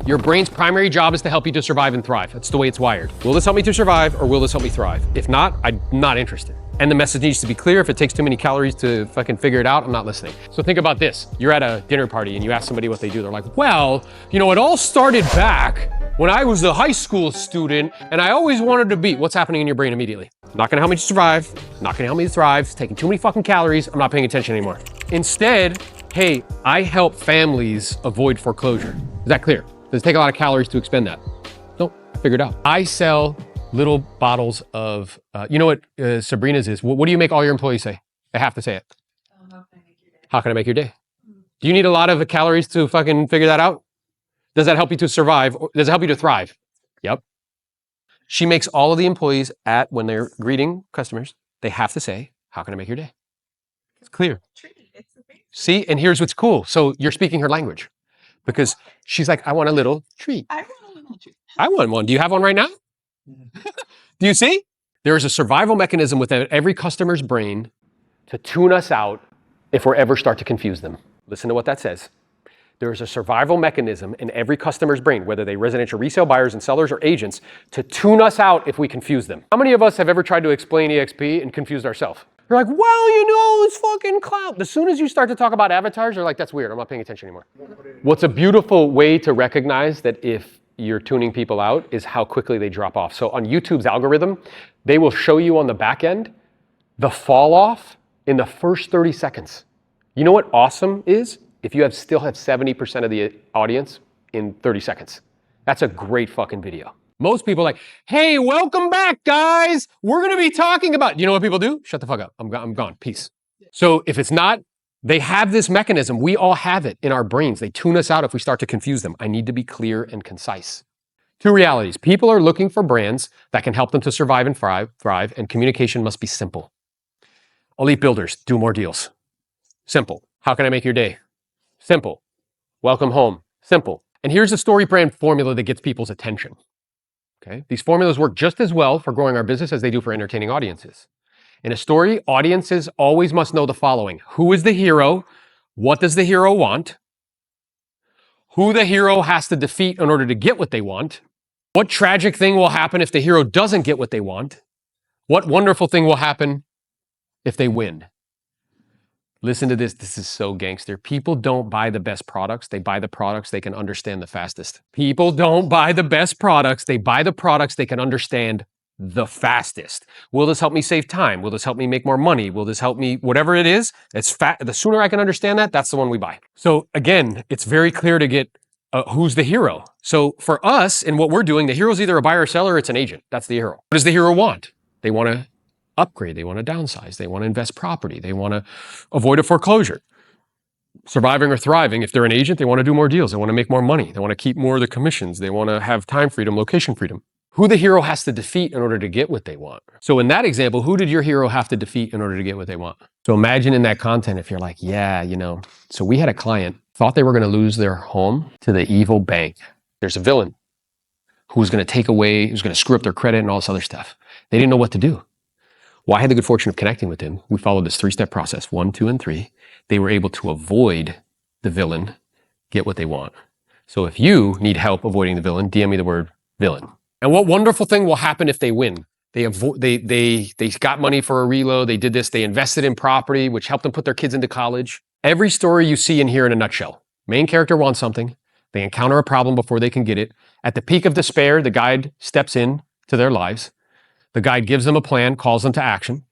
Your brain's primary job is to help you to survive and thrive. That's the way it's wired. Will this help me to survive or will this help me thrive? If not, I'm not interested. And the message needs to be clear. If it takes too many calories to fucking figure it out, I'm not listening. So think about this. You're at a dinner party and you ask somebody what they do. They're like, well, you know, it all started back when I was a high school student and I always wanted to be. What's happening in your brain immediately? Not gonna help me to survive, not gonna help me to thrive, it's taking too many fucking calories, I'm not paying attention anymore. Instead, hey, I help families avoid foreclosure. Is that clear? Does it take a lot of calories to expend that? Nope, figure it out. I sell little bottles of, you know what Sabrina's is? What do you make all your employees say? They have to say it. How can I make your day? How can I make your day? Do you need a lot of calories to fucking figure that out? Does that help you to survive? Or does it help you to thrive? Yep. She makes all of the employees when they're greeting customers, they have to say, how can I make your day? It's clear. See, and here's what's cool. So you're speaking her language because she's like, I want a little treat. I want a little treat. I want one. Do you have one right now? Do you see? There is a survival mechanism within every customer's brain to tune us out if we ever start to confuse them. Listen to what that says. There is a survival mechanism in every customer's brain, whether they residential resale buyers and sellers or agents, to tune us out if we confuse them. How many of us have ever tried to explain EXP and confused ourselves? You're like, well, you know, it's fucking clout. As soon as you start to talk about avatars, you're like, that's weird. I'm not paying attention anymore. What's a beautiful way to recognize that if you're tuning people out is how quickly they drop off. So on YouTube's algorithm, they will show you on the back end the fall off in the first 30 seconds. You know what awesome is? If you still have 70% of the audience in 30 seconds. That's a great fucking video. Most people are like, hey, welcome back, guys. We're gonna be talking about, you know what people do? Shut the fuck up, I'm gone, peace. So if it's not, they have this mechanism, we all have it in our brains. They tune us out if we start to confuse them. I need to be clear and concise. Two realities, people are looking for brands that can help them to survive and thrive, and communication must be simple. Elite builders, do more deals. Simple. How can I make your day? Simple. Welcome home. Simple. And here's a story brand formula that gets people's attention. Okay? These formulas work just as well for growing our business as they do for entertaining audiences. In a story, audiences always must know the following. Who is the hero? What does the hero want? Who the hero has to defeat in order to get what they want? What tragic thing will happen if the hero doesn't get what they want? What wonderful thing will happen if they win? Listen to this. This is so gangster. People don't buy the best products. They buy the products they can understand the fastest. People don't buy the best products. They buy the products they can understand the fastest. Will this help me save time? Will this help me make more money? Will this help me, whatever it is, the sooner I can understand that, that's the one we buy. So again, it's very clear to get who's the hero. So for us and what we're doing, the hero is either a buyer or seller, or it's an agent. That's the hero. What does the hero want? They want to upgrade, they want to downsize, they want to invest property, they want to avoid a foreclosure. Surviving or thriving, if they're an agent, they want to do more deals, they want to make more money, they want to keep more of the commissions, they want to have time freedom, location freedom. Who the hero has to defeat in order to get what they want. So in that example, who did your hero have to defeat in order to get what they want? So imagine in that content, if you're like, yeah, you know, so we had a client, thought they were going to lose their home to the evil bank. There's a villain who's going to take away, who's going to screw up their credit and all this other stuff. They didn't know what to do. Well, I had the good fortune of connecting with him. We followed this 3-step process, 1, 2, and 3. They were able to avoid the villain, get what they want. So if you need help avoiding the villain, DM me the word villain. And what wonderful thing will happen if they win? They got money for a reload, they did this, they invested in property, which helped them put their kids into college. Every story you see in here in a nutshell. Main character wants something, they encounter a problem before they can get it. At the peak of despair, the guide steps in to their lives. The guide gives them a plan, calls them to action,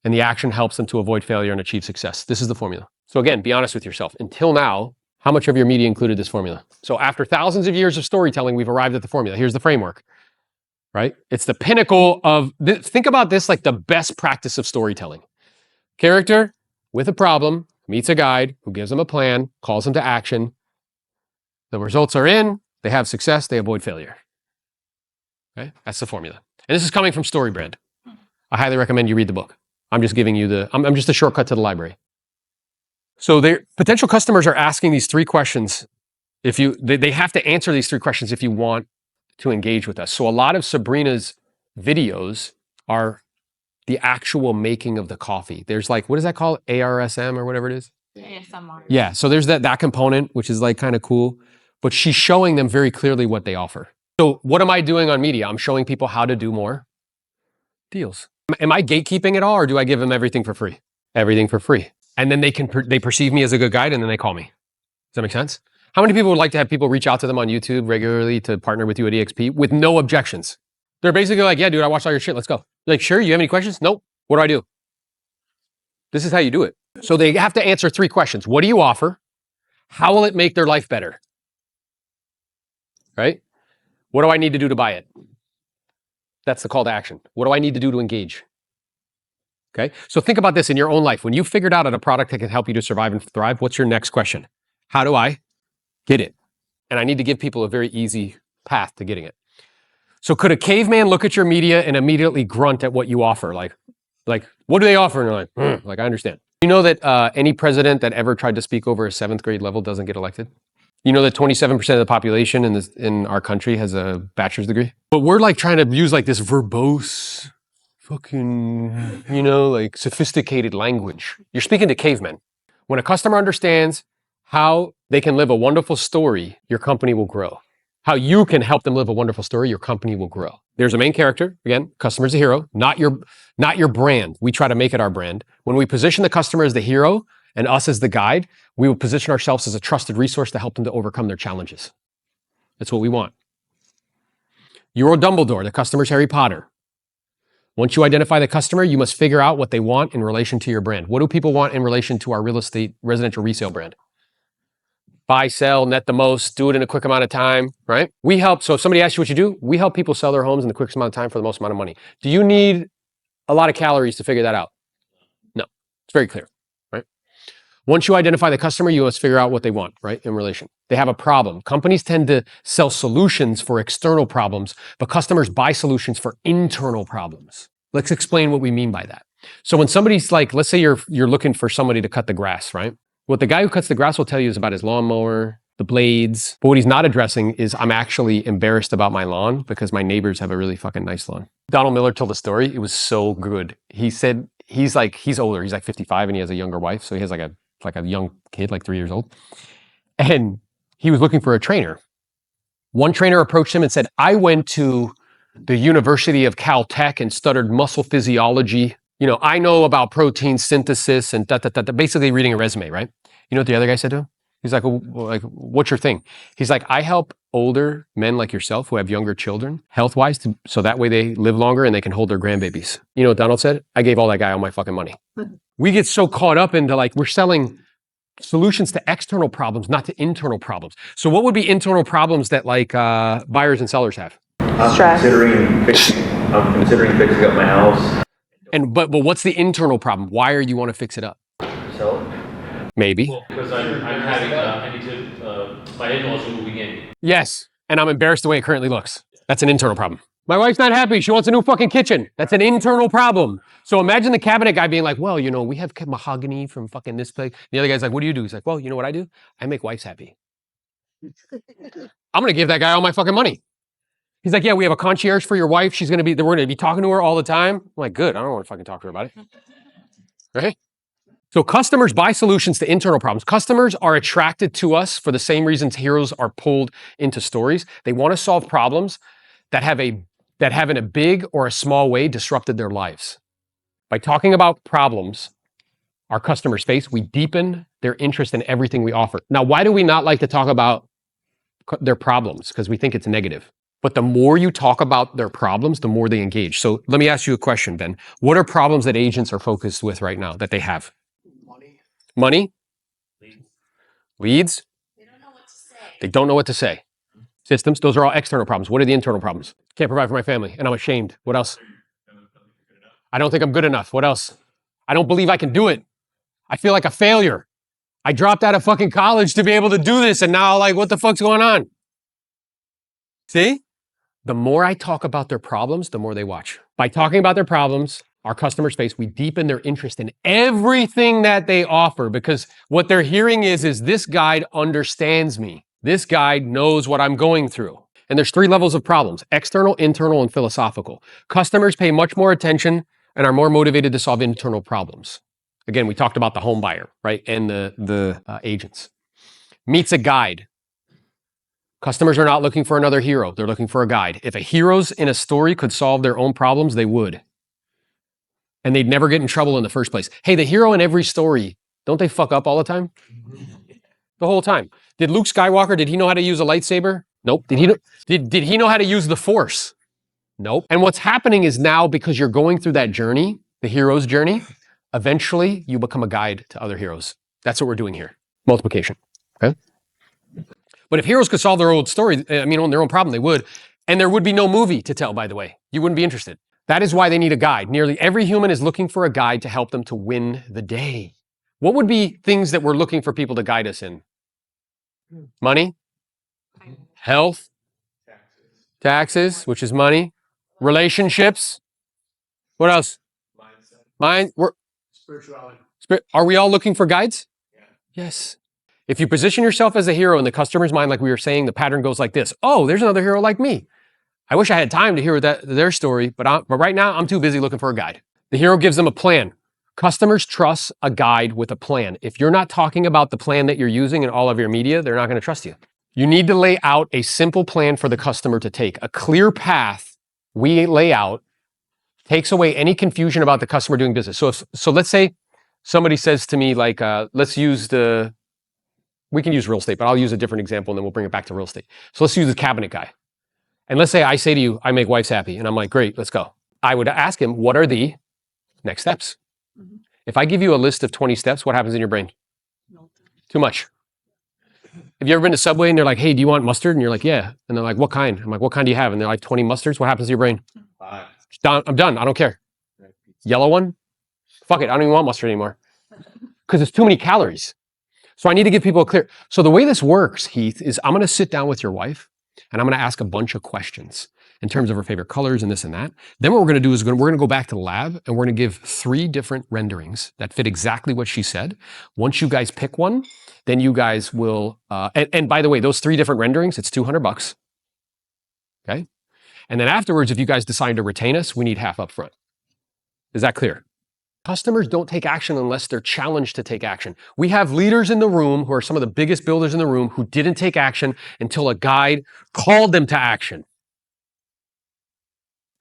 and the action helps them to avoid failure and achieve success. This is the formula. So again, be honest with yourself. Until now, how much of your media included this formula? So after thousands of years of storytelling, we've arrived at the formula. Here's the framework, right? It's the pinnacle of, think about this like the best practice of storytelling. Character with a problem meets a guide who gives them a plan, calls them to action. The results are in, they have success, they avoid failure. Okay? That's the formula. And this is coming from StoryBrand. I highly recommend you read the book. I'm just giving you I'm just a shortcut to the library. So their potential customers are asking these 3 questions. They have to answer these 3 questions if you want to engage with us. So a lot of Sabrina's videos are the actual making of the coffee. There's like, what is that called? ARSM or whatever it is? ASMR. Yeah, so there's that component, which is like kind of cool. but she's showing them very clearly what they offer. So what am I doing on media? I'm showing people how to do more deals. Am I gatekeeping it all, or do I give them everything for free? Everything for free. And then they perceive me as a good guide, and then they call me. Does that make sense? How many people would like to have people reach out to them on YouTube regularly to partner with you at EXP with no objections? They're basically like, yeah, dude, I watched all your shit. Let's go. You're like, sure, you have any questions? Nope. What do I do? This is how you do it. So they have to answer 3 questions. What do you offer? How will it make their life better? Right? What do I need to do to buy it? That's the call to action. What do I need to do to engage? Okay. So think about this in your own life. When you figured out a product that can help you to survive and thrive, what's your next question? How do I get it? And I need to give people a very easy path to getting it. So could a caveman look at your media and immediately grunt at what you offer? Like, what do they offer? And they're like, I understand. You know that any president that ever tried to speak over a 7th grade level doesn't get elected? You know that 27% of the population in our country has a bachelor's degree? But we're like trying to use like this verbose, fucking, like sophisticated language. You're speaking to cavemen. When a customer understands how they can live a wonderful story, your company will grow. How you can help them live a wonderful story, your company will grow. There's a main character. Again, customer's the hero, not your brand. We try to make it our brand. When we position the customer as the hero and us as the guide, we will position ourselves as a trusted resource to help them to overcome their challenges. That's what we want. You're Dumbledore, the customer's Harry Potter. Once you identify the customer, you must figure out what they want in relation to your brand. What do people want in relation to our real estate residential resale brand? Buy, sell, net the most, do it in a quick amount of time, right? We help, so if somebody asks you what you do, we help people sell their homes in the quickest amount of time for the most amount of money. Do you need a lot of calories to figure that out? No, it's very clear, right? Once you identify the customer, you must figure out what they want, right, in relation. They have a problem. Companies tend to sell solutions for external problems, but customers buy solutions for internal problems. Let's explain what we mean by that. So when somebody's like, let's say you're looking for somebody to cut the grass, right? What the guy who cuts the grass will tell you is about his lawnmower, the blades. But what he's not addressing is I'm actually embarrassed about my lawn because my neighbors have a really fucking nice lawn. Donald Miller told a story. It was so good. He said he's older. He's like 55 and he has a younger wife. So he has like a young kid, like 3 years old. And he was looking for a trainer. One trainer approached him and said, I went to the University of Caltech and studied muscle physiology. I know about protein synthesis and basically reading a resume, right? You know what the other guy said to him? He's like, what's your thing? He's like, I help older men like yourself who have younger children, health-wise, so that way they live longer and they can hold their grandbabies. You know what Donald said? I gave all that guy all my fucking money. We get so caught up into we're selling solutions to external problems, not to internal problems. So what would be internal problems that buyers and sellers have? Stress. I'm considering fixing up my house. But what's the internal problem? Why are you want to fix it up? So Maybe. Well, because I'm having, I need to, my in-laws are moving in. Yes, and I'm embarrassed the way it currently looks. That's an internal problem. My wife's not happy. She wants a new fucking kitchen. That's an internal problem. So imagine the cabinet guy being like, well, we have mahogany from fucking this place. The other guy's like, what do you do? He's like, well, you know what I do? I make wives happy. I'm going to give that guy all my fucking money. He's like, yeah, we have a concierge for your wife. We're going to be talking to her all the time. I'm like, good. I don't want to fucking talk to her about it. Right? So customers buy solutions to internal problems. Customers are attracted to us for the same reasons heroes are pulled into stories. They want to solve problems that have in a big or a small way disrupted their lives. By talking about problems our customers face, we deepen their interest in everything we offer. Now, why do we not like to talk about their problems? Because we think it's negative. But the more you talk about their problems, the more they engage. So let me ask you a question, Ben. What are problems that agents are focused with right now that they have? Money? Leads? They don't know what to say. They don't know what to say. Systems? Those are all external problems. What are the internal problems? Can't provide for my family, and I'm ashamed. What else? I don't think I'm good enough. What else? I don't believe I can do it. I feel like a failure. I dropped out of fucking college to be able to do this, and now what the fuck's going on? See? The more I talk about their problems, the more they watch. By talking about their problems, our customers face, we deepen their interest in everything that they offer, because what they're hearing is this guide understands me. This guide knows what I'm going through. And there's 3 levels of problems: external, internal, and philosophical. Customers pay much more attention and are more motivated to solve internal problems. Again, we talked about the home buyer, right? And the agents. Meets a guide. Customers are not looking for another hero. They're looking for a guide. If a heroes in a story could solve their own problems, they would. And they'd never get in trouble in the first place. Hey, the hero in every story, don't they fuck up all the time? The whole time. Did Luke Skywalker, did he know how to use a lightsaber? Nope. Did he know how to use the Force? Nope. And what's happening is now, because you're going through that journey, the hero's journey, eventually you become a guide to other heroes. That's what we're doing here. Multiplication. Okay? But if heroes could solve their own story, their own problem, they would. And there would be no movie to tell, by the way. You wouldn't be interested. That is why they need a guide. Nearly every human is looking for a guide to help them to win the day. What would be things that we're looking for people to guide us in? Money, health, taxes, which is money, relationships. What else? Spirituality. Are we all looking for guides? Yes. If you position yourself as a hero in the customer's mind, like we were saying, the pattern goes like this. Oh, there's another hero like me. I wish I had time to hear their story, but right now I'm too busy looking for a guide. The hero gives them a plan. Customers trust a guide with a plan. If you're not talking about the plan that you're using in all of your media, they're not going to trust you. You need to lay out a simple plan for the customer to take. A clear path we lay out takes away any confusion about the customer doing business. So let's say somebody says to me, like, we can use real estate, but I'll use a different example and then we'll bring it back to real estate. So let's use the cabinet guy. And let's say I say to you, I make wives happy. And I'm like, great, let's go. I would ask him, what are the next steps? Mm-hmm. If I give you a list of 20 steps, what happens in your brain? Too much. Have you ever been to Subway and they're like, hey, do you want mustard? And you're like, yeah. And they're like, what kind? I'm like, what kind do you have? And they're like, 20 mustards. What happens to your brain? 5. I'm done. I don't care. Yellow one? Fuck it. I don't even want mustard anymore. Because it's too many calories. So I need to give people a clear. So the way this works, Heath, is I'm going to sit down with your wife and I'm going to ask a bunch of questions in terms of her favorite colors and this and that. Then what we're going to do is we're going to go back to the lab and we're going to give 3 different renderings that fit exactly what she said. Once you guys pick one, then you guys will, and by the way, those 3 different renderings, it's $200. Okay. And then afterwards, if you guys decide to retain us, we need half up front. Is that clear? Customers don't take action unless they're challenged to take action. We have leaders in the room who are some of the biggest builders in the room who didn't take action until a guide called them to action.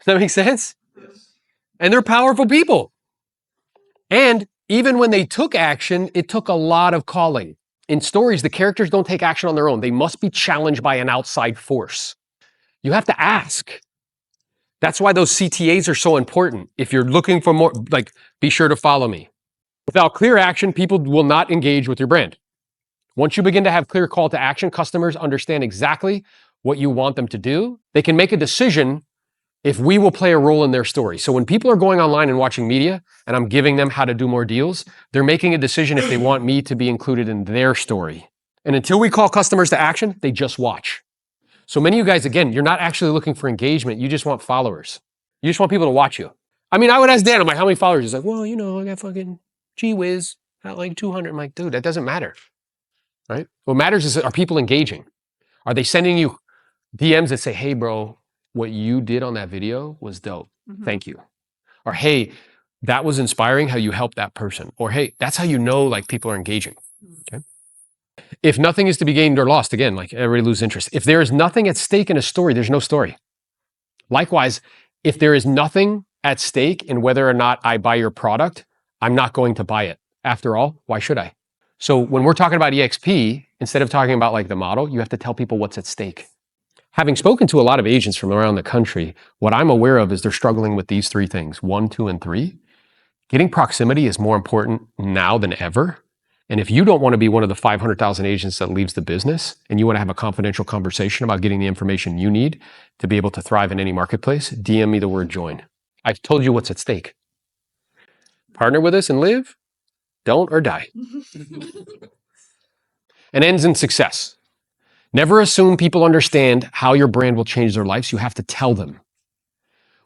Does that make sense? Yes. And they're powerful people. And even when they took action, it took a lot of calling. In stories, the characters don't take action on their own. They must be challenged by an outside force. You have to ask. That's why those CTAs are so important. If you're looking for more, like, be sure to follow me. Without clear action, people will not engage with your brand. Once you begin to have clear call to action, customers understand exactly what you want them to do. They can make a decision if we will play a role in their story. So when people are going online and watching media, and I'm giving them how to do more deals, they're making a decision if they want me to be included in their story. And until we call customers to action, they just watch. So many of you guys, again, you're not actually looking for engagement. You just want followers. You just want people to watch you. I mean, I would ask Dan, I'm like, how many followers? He's like, well, I got fucking gee whiz, got like 200. I'm like, dude, that doesn't matter, right? What matters is, are people engaging? Are they sending you DMs that say, hey, bro, what you did on that video was dope. Mm-hmm. Thank you. Or, hey, that was inspiring how you helped that person. Or, hey, that's how you know, like, people are engaging. Okay. If nothing is to be gained or lost, again, like, everybody loses interest. If there is nothing at stake in a story, there's no story. Likewise, if there is nothing at stake in whether or not I buy your product, I'm not going to buy it. After all, why should I? So when we're talking about EXP, instead of talking about like the model, you have to tell people what's at stake. Having spoken to a lot of agents from around the country, what I'm aware of is they're struggling with these 3 things, 1, 2, and 3. Getting proximity is more important now than ever. And if you don't want to be one of the 500,000 agents that leaves the business and you want to have a confidential conversation about getting the information you need to be able to thrive in any marketplace, DM me the word join. I've told you what's at stake. Partner with us and live, don't or die. And ends in success. Never assume people understand how your brand will change their lives. You have to tell them.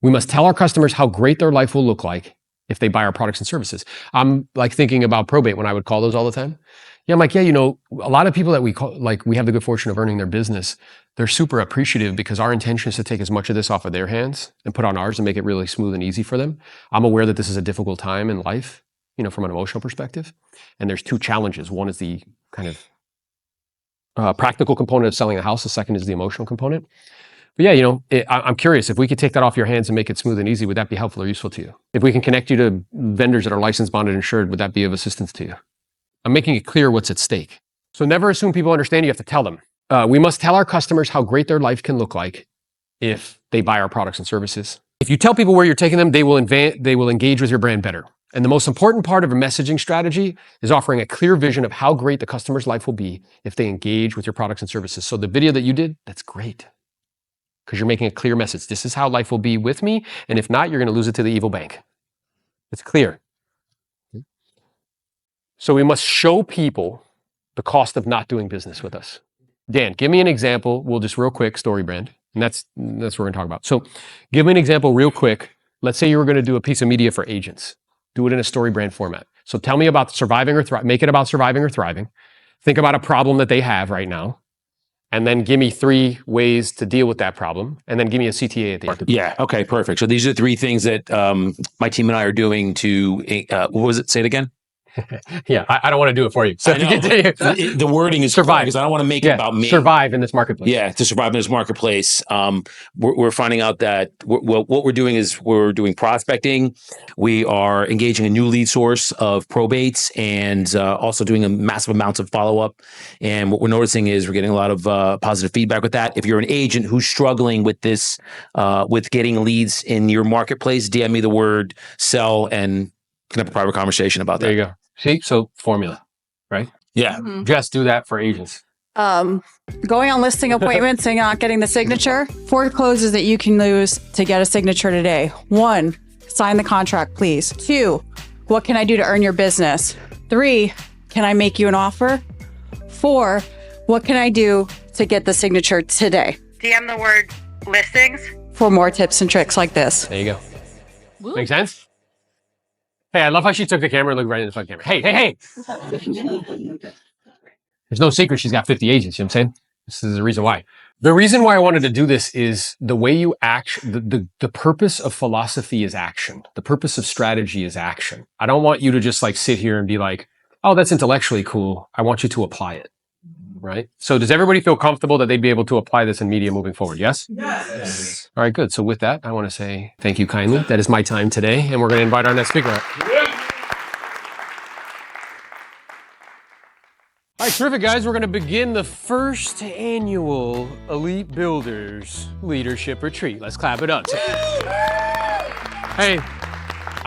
We must tell our customers how great their life will look like if they buy our products and services. I'm like thinking about probate when I would call those all the time. Yeah, I'm like, yeah, a lot of people that we call, like, we have the good fortune of earning their business. They're super appreciative because our intention is to take as much of this off of their hands and put on ours and make it really smooth and easy for them. I'm aware that this is a difficult time in life, from an emotional perspective. And there's 2 challenges. One is the kind of practical component of selling a house. The second is the emotional component. But yeah, I'm curious, if we could take that off your hands and make it smooth and easy, would that be helpful or useful to you? If we can connect you to vendors that are licensed, bonded, insured, would that be of assistance to you? I'm making it clear what's at stake. So never assume people understand. You have to tell them. We must tell our customers how great their life can look like if they buy our products and services. If you tell people where you're taking them, they will engage with your brand better. And the most important part of a messaging strategy is offering a clear vision of how great the customer's life will be if they engage with your products and services. So the video that you did, that's great. Because you're making a clear message. This is how life will be with me, and if not, you're going to lose it to the evil bank. It's clear. So we must show people the cost of not doing business with us. Dan, give me an example. We'll just real quick, story brand, and that's what we're going to talk about. So give me an example real quick. Let's say you were going to do a piece of media for agents. Do it in a story brand format. So tell me about surviving or thriving. Make it about surviving or thriving. Think about a problem that they have right now. And then give me 3 ways to deal with that problem. And then give me a CTA at the end. Yeah. Okay. Perfect. So these are 3 things that my team and I are doing to, what was it? Say it again. Yeah. I don't want to do it for you. So the wording is survive, because I don't want to make it about me. Survive in this marketplace. Yeah. To survive in this marketplace. We're finding out that what we're doing is we're doing prospecting. We are engaging a new lead source of probates and also doing a massive amounts of follow-up. And what we're noticing is we're getting a lot of positive feedback with that. If you're an agent who's struggling with this, with getting leads in your marketplace, DM me the word sell and can have a private conversation about that. There you go. See? So formula, right? Yeah. Mm-hmm. Just do that for agents. Going on listing appointments and not getting the signature. 4 closes that you can lose to get a signature today. 1, sign the contract, please. 2, what can I do to earn your business? 3, can I make you an offer? 4, what can I do to get the signature today? DM the word listings. For more tips and tricks like this. There you go. Make sense? Hey, I love how she took the camera and looked right in the front camera. Hey. There's no secret she's got 50 agents, you know what I'm saying? This is the reason why. The reason why I wanted to do this is the way you act, the purpose of philosophy is action. The purpose of strategy is action. I don't want you to just like sit here and be like, oh, that's intellectually cool. I want you to apply it, right? So does everybody feel comfortable that they'd be able to apply this in media moving forward? Yes? Yes. All right, good. So with that, I want to say thank you kindly. That is my time today, and we're going to invite our next speaker up. All right, terrific, guys. We're going to begin the first annual Elite Builders Leadership Retreat. Let's clap it up. Hey.